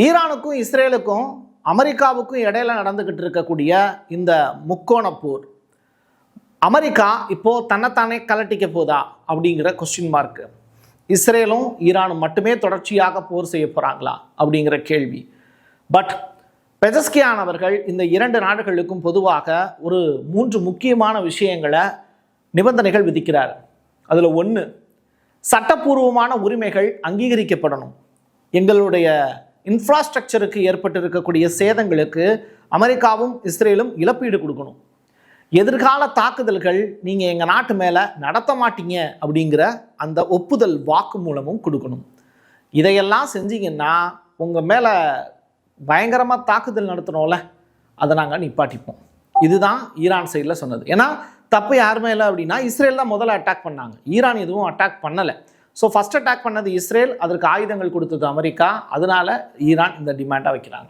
ஈரானுக்கும் இஸ்ரேலுக்கும் அமெரிக்காவுக்கும் இடையில நடந்துகிட்டு இருக்கக்கூடிய இந்த முக்கோண போர், அமெரிக்கா இப்போ தன்னைத்தானே கலட்டிக்க போதா அப்படிங்கிற கொஸ்டின் மார்க்கு. இஸ்ரேலும் ஈரானும் மட்டுமே தொடர்ச்சியாக போர் செய்ய போறாங்களா அப்படிங்கிற கேள்வி. பட் பெஜஸ்கியான் அவர்கள் இந்த இரண்டு நாடுகளுக்கும் பொதுவாக ஒரு 3 முக்கியமான விஷயங்களை நிபந்தனைகள் விதிக்கிறார். அதில் ஒன்று, சட்டப்பூர்வமான உரிமைகள் அங்கீகரிக்கப்படணும். எங்களுடைய இன்ஃப்ராஸ்ட்ரக்சருக்கு ஏற்பட்டிருக்கக்கூடிய சேதங்களுக்கு அமெரிக்காவும் இஸ்ரேலும் இழப்பீடு கொடுக்கணும். எதிர்கால தாக்குதல்கள் நீங்கள் எங்கள் நாட்டு மேலே நடத்த மாட்டீங்க அப்படிங்கிற அந்த ஒப்புதல் வாக்கு மூலமும் கொடுக்கணும். இதையெல்லாம் செஞ்சீங்கன்னா உங்கள் மேலே பயங்கரமாக தாக்குதல் நடத்தணும்ல, அதை நாங்கள் நிப்பாட்டிப்போம். இதுதான் ஈரான் சைடில் சொன்னது. ஏன்னா தப்பு யார் மேலே அப்படின்னா இஸ்ரேல் தான் முதல்ல அட்டாக் பண்ணாங்க, ஈரான் எதுவும் அட்டாக் பண்ணலை. ஸோ ஃபர்ஸ்ட் அட்டாக் பண்ணது இஸ்ரேல், அதற்கு ஆயுதங்கள் கொடுத்தது அமெரிக்கா. அதனால ஈரான் இந்த டிமாண்டாக வைக்கிறாங்க.